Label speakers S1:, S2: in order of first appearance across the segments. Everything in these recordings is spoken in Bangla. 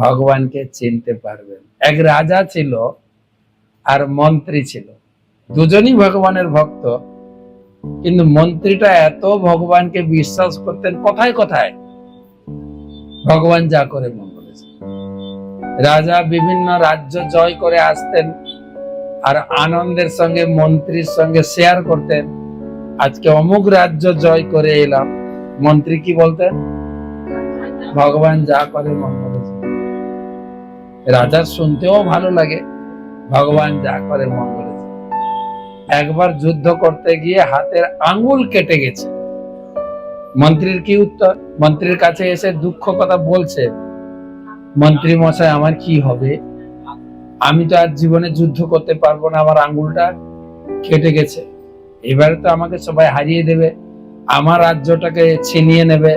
S1: ভগবানকে চিনতে পারবেন। এক রাজা ছিল আর মন্ত্রী ছিল, দুজনই ভগবানের ভক্ত, কিন্তু মন্ত্রীটা এত ভগবানকে বিশ্বাস করতেন, কথায় কথায় ভগবান যা করে মন করেছে। রাজা বিভিন্ন রাজ্য জয় করে আসতেন আর আনন্দের সঙ্গে মন্ত্রীর সঙ্গে শেয়ার করতেন, আজকে অমুক রাজ্য জয় করে এলাম। মন্ত্রী কি বলতেন? ভগবান যা করে মন করেছে। রাজার শুনতেও ভালো লাগে, ভগবান যা করে মন করেছে। একবার যুদ্ধ করতে গিয়ে হাতের আঙ্গুল কেটে গেছে। মন্ত্রীর কি উত্তর? মন্ত্রীর কাছে এসে দুঃখ কথা বলছে, মন্ত্রী মশাই আমার কি হবে, আমি তো আর জীবনে যুদ্ধ করতে পারবো না, আমার আঙ্গুলটা কেটে গেছে, এবারে তো আমাকে সবাই হারিয়ে দেবে, আমার রাজ্যটাকে ছিনিয়ে নেবে,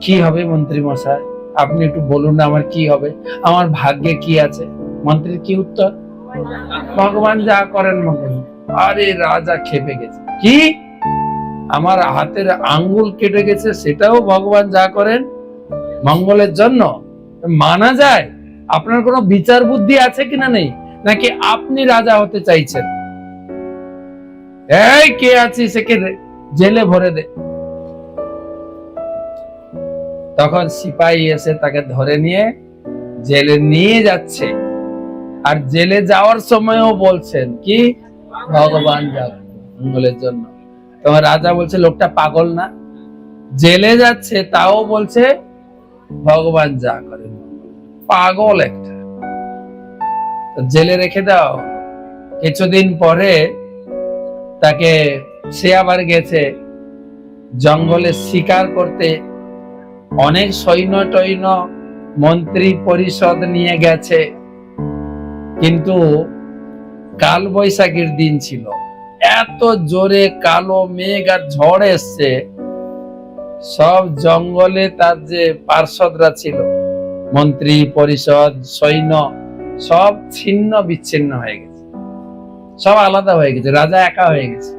S1: কি হবে মন্ত্রী মশাই, আপনি একটু বলুন না আমার কি হবে, আমার ভাগ্যে কি আছে? মন্ত্রীর কি উত্তর? ভগবান যা করেন মঙ্গল। আরে রাজা খেপে গেছে, কি আমার হাতের আঙ্গুল কেটে গেছে সেটাও ভগবান যা করেন মঙ্গলের জন্য? মানা যায়? আপনার কোনো বিচার বুদ্ধি আছে কিনা নেই, নাকি আপনি রাজা হতে চাইছেন? এই কে আছিস একে জেলে ভরে দে। তখন সিপাহী এসে তাকে ধরে নিয়ে জেলে নিয়ে যাচ্ছে, আর জেলে যাওয়ার সময়ও বলছেন কি ভগবান যা মঙ্গলের জন্য। তোমার রাজা বলছে লোকটা পাগল না, জেলে যাচ্ছে তাও বলছে ভগবান যা করে, পাগল একটা। জেলে রেখে দাও। কিছুদিন পরে তাকে, সে আবার গেছে জঙ্গলে শিকার করতে, অনেক সৈন্য টৈন্য মন্ত্রী পরিষদ নিয়ে গেছে, কিন্তু কাল বৈশাখীর দিন ছিল, এত জোরে কালো মেঘ আর ঝড় এসছে, সব জঙ্গলে তার যে পার্ষদরা ছিল, মন্ত্রী পরিষদ সৈন্য, সব ছিন্ন বিচ্ছিন্ন হয়ে গেছে, সব আলাদা হয়ে গেছে, রাজা একা হয়ে গেছে।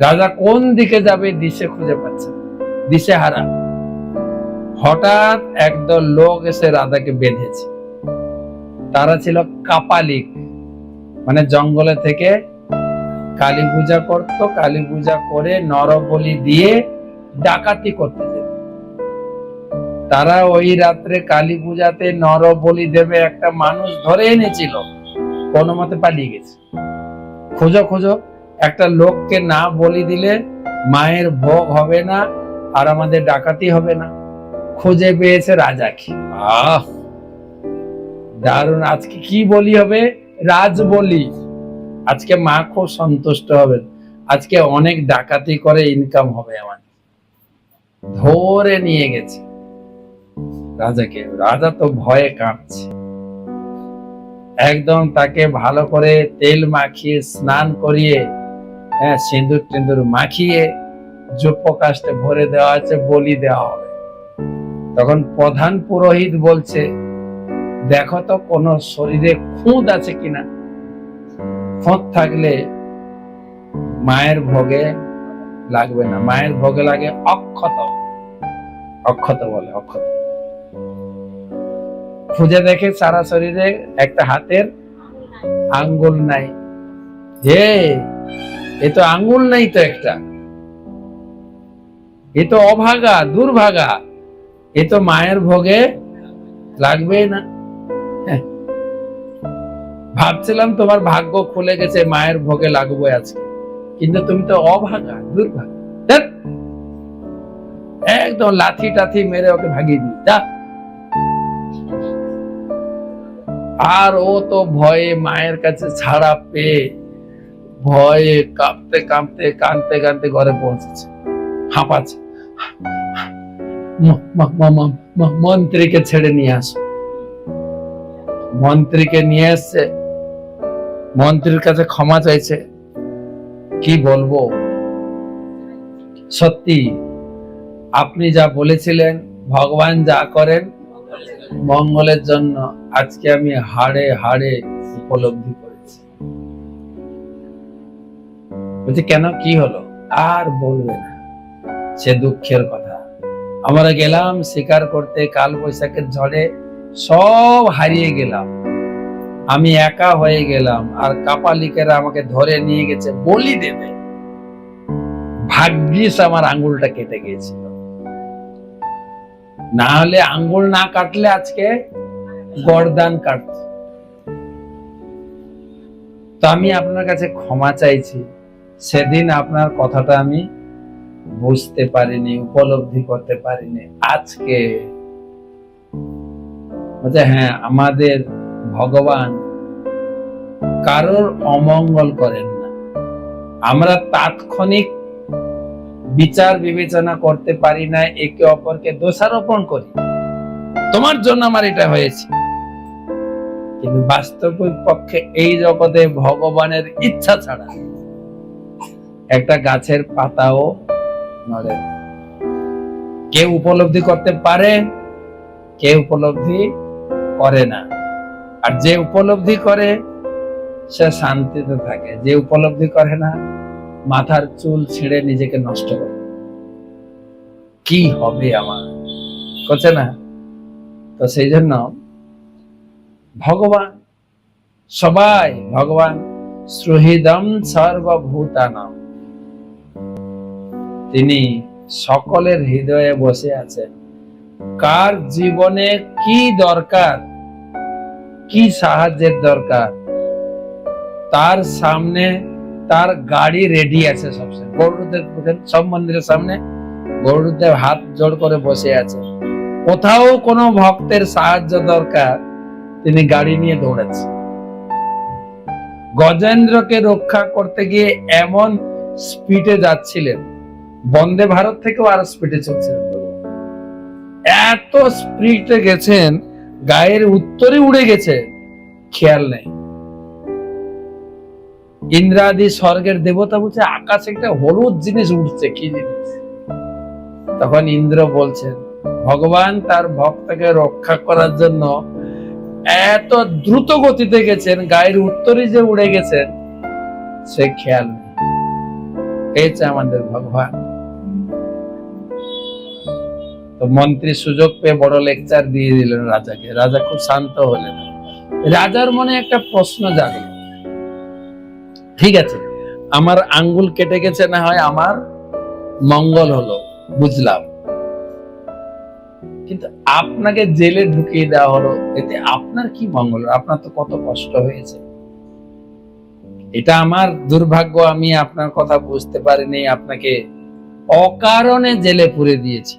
S1: রাজা কোন দিকে যাবে দিশে খুঁজে পাচ্ছে, দিশে হারা। হঠাৎ একদল লোক এসে রাজাকে বেঁধেছে। তারা ছিল কাপালিক, মানে জঙ্গলে থেকে কালী পূজা করত, কালী পূজা করে নরবলি দিয়ে ডাকাতি করতে যেত। তারা ওই রাত্রে কালী পূজাতে নরবলি দেবে একটা মানুষ ধরে এনেছিল, কোনো মতে পালিয়ে গেছে। খোঁজো খোঁজো, একটা লোককে না বলি দিলে মায়ের ভোগ হবে না আর আমাদের ডাকাতি হবে না। খুঁজে পেয়েছে রাজাকে। আহ দারুণ, আজকে কি বলি হবে? রাজ বলি। আজকে মা খুব সন্তুষ্ট হবেন, আজকে অনেক ডাকাতি করে ইনকাম হবে আমার। ধরে নিয়ে গেছে রাজাকে। রাজা তো ভয়ে কাঁপছে, একদম তাকে ভালো করে তেল মাখিয়ে স্নান করিয়ে, সিঁদুর টিঁদুর মাখিয়ে যুপকাষ্টে ভরে দেওয়া আছে, বলি দেওয়া হবে। তখন প্রধান পুরোহিত বলছে, দেখো তো কোন শরীরে খুঁত আছে কিনা, খুঁত থাকলে মায়ের ভোগে লাগবে না, মায়ের ভোগে লাগে অক্ষত, অক্ষত বলে, অক্ষত। খুঁজে দেখে সারা শরীরে একটা হাতের আঙ্গুল নাই। হে, এ তো আঙ্গুল নাই তো একটা, এ তো অভাগা, দুর্ভাগা, এ তো মায়ের ভোগে লাগবে না। ভাবছিলাম তোমার ভাগ্য খুলে গেছে, মায়ের ভোগে লাগবো আজকে, কিন্তু তুমি তো অভাগা, দুর্ভাগা। একদম লাথি টাথি মেরে ওকে ভাগিয়ে দিই যা। আর ও তো ভয়ে মায়ের কাছে ছাড়া পেয়ে ভয়ে কাঁপতে কাঁপতে কাঁদতে কাঁদতে ঘরে পৌঁছেছে, হাঁপাচ্ছে। মন্ত্রীকে ছেড়ে নিয়ে আসো। মন্ত্রীকে নিয়ে এসছে, মন্ত্রীর কাছে ক্ষমা চাইছে। কি বলবো, সত্যি আপনি যা বলেছিলেন ভগবান যা করেন মঙ্গলের জন্য, আজকে আমি হাড়ে হাড়ে উপলব্ধি করেছি। বলছে কেন, কি হলো? আর বলবে না, সে দুঃখের কথা আমরা গেলাম শিকার করতে, কাল বৈশাখের ঝড়ে সব হারিয়ে গেলাম, আমি একা হয়ে গেলাম, আর কাপালিকেরা আমাকে ধরে নিয়ে গেছে বলি দেবে। ভাগ্যিস আমার আঙ্গুলটা কেটে গিয়েছিল, না হলে আঙ্গুল না কাটলে আজকে গর্দান কাটত। তো আমি আপনার কাছে ক্ষমা চাইছি, সেদিন আপনার কথাটা আমি বুঝতে পারিনি, উপলব্ধি করতে পারিনি। আজকে হ্যাঁ, আমাদের ভগবান কারোর অমঙ্গল করেন না। আমরা তাৎক্ষণিক বিচার বিবেচনা করতে পারি না, একে অপরকে দোষারোপণ করি, তোমার জন্য আমার এটা হয়েছে। কিন্তু বাস্তবিক পক্ষে এই জগতে ভগবানের ইচ্ছা ছাড়া একটা গাছের পাতাও নড়ে না। কেউ উপলব্ধি করতে পারে, কেউ উপলব্ধি করে না। আর যে উপলব্ধি করে সে শান্তিতে থাকে, যে উপলব্ধি করে না মাথার চুল ছিঁড়ে নিজেকে নষ্ট করে, কি হবে আমার করছে না। তো সেই জন্য ভগবান সবাই, ভগবান সুহৃদম সর্বভূতানাম, তিনি সকলের হৃদয়ে বসে আছেন। কার জীবনে কি দরকার, কি সাহায্যের দরকার, তার সামনে তার গাড়ি রেডি আছে সবসময়। গৌরদেব সব মন্দিরের সামনে গৌরদেব হাত জোড় করে বসে আছে। কোথাও কোনো ভক্তের সাহায্য দরকার, তিনি গাড়ি নিয়ে দৌড়াচ্ছে। গজেন্দ্রকে রক্ষা করতে গিয়ে এমন স্পিডে যাচ্ছিলেন, বন্দে ভারত থেকেও আরো স্পিডে চলছিলেন। এত স্পিডে গেছেন, গায়ের উত্তরে উড়ে গেছে, খেয়াল নেই। ইন্দ্রাদি স্বর্গের দেবতা বলছে আকাশে একটা হলুদ জিনিস উঠছে, কি জিনিস? তখন ইন্দ্র বলছেন ভগবান তার ভক্তকে রক্ষা করার জন্য এত দ্রুত গতিতে গেছেন, গায়ের উত্তরে যে উড়ে গেছেন সে খেয়াল নেই। এই যে আমাদের ভগবান। তো মন্ত্রী সুযোগ পেয়ে বড় লেকচার দিয়ে দিলেন রাজাকে। রাজা খুব শান্ত হলেন। রাজার মনে একটা প্রশ্ন জাগলো, ঠিক আছে আমার আঙ্গুল কেটে গেছে, না হয় আমার মঙ্গল হলো, বুঝলাম, কিন্তু আপনাকে জেলে ঢুকিয়ে দেওয়া হলো, এতে আপনার কি মঙ্গল? আপনার তো কত কষ্ট হয়েছে। এটা আমার দুর্ভাগ্য, আমি আপনার কথা বুঝতে পারিনি, আপনাকে অকারণে জেলে পুরে দিয়েছি।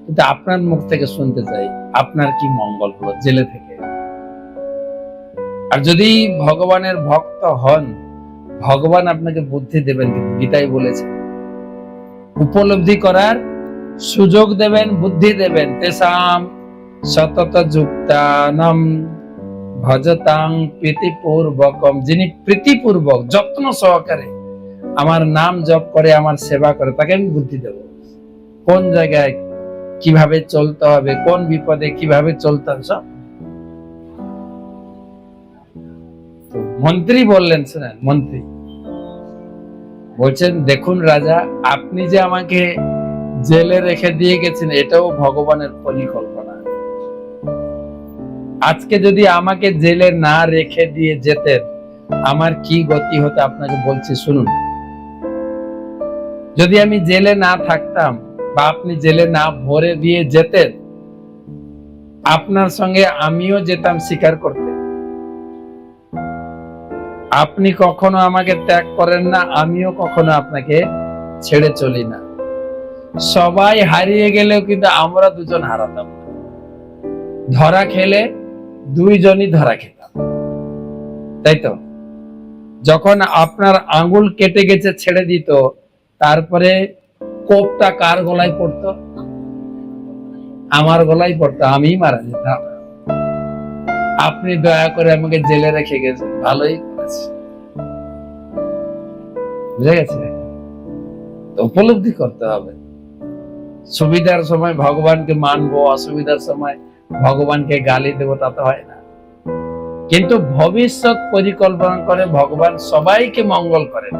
S1: কিন্তু আপনার মুখ থেকে শুনতে চাই, আপনার কি মঙ্গল হলো জেলে থেকে? আর যদি ভগবানের ভক্ত হন, ভগবান আপনাকে বুদ্ধি দেবেন, কিন্তু গীতায় বলেছে উপলব্ধি করার সুযোগ দেবেন, বুদ্ধি দেবেন। তেসাম সতত যুক্তানম ভজতাং প্রীতিপূর্বকম, যিনি প্রীতিপূর্বক যত্ন সহকারে আমার নাম জপ করে, আমার সেবা করে, তাকে আমি বুদ্ধি দেব। কোন জায়গায় কিভাবে চলতে হবে, কোন বিপদে কিভাবে চলতে হবে সব। মন্ত্রী বললেন, শোনেন, মন্ত্রী বলছেন দেখুন রাজা, আপনি যে আমাকে জেলে রেখে দিয়ে গেছেন এটাও ভগবানের পরিকল্পনা। আজকে যদি আমাকে জেলে না রেখে দিয়ে যেতেন আমার কি গতি হতো আপনাকে বলছি শুনুন। যদি আমি জেলে না থাকতাম বা আপনি জেলে না ভরে দিয়ে যেতেন, আপনার সঙ্গে আমিও যেতাম শিকার করতে। আপনি কখনো আমাকে ত্যাগ করেন না, আমিও কখনো আপনাকে ছেড়ে চলি না। সবাই হারিয়ে গেলেও কিন্তু আমরা দুজন হারাতাম না। ধরা খেলে দুইজনই ধরা খেতাম, তাই তো? যখন আপনার আঙ্গুল কেটে গেছে ছেড়ে দিত, তারপরে কোপটা কার গলায় পড়তো? আমার গলায় পড়তো, আমি মারা যেতাম। আপনি দয়া করে আমাকে জেলে রেখে গেছেন, ভালোই করেছে। বুঝে গেছে? উপলব্ধি করতে হবে। সুবিধার সময় ভগবানকে মানবো, অসুবিধার সময় ভগবানকে গালি দেবো, তা তো হয় না। কিন্তু ভবিষ্যৎ পরিকল্পনা করে ভগবান সবাইকে মঙ্গল করেন।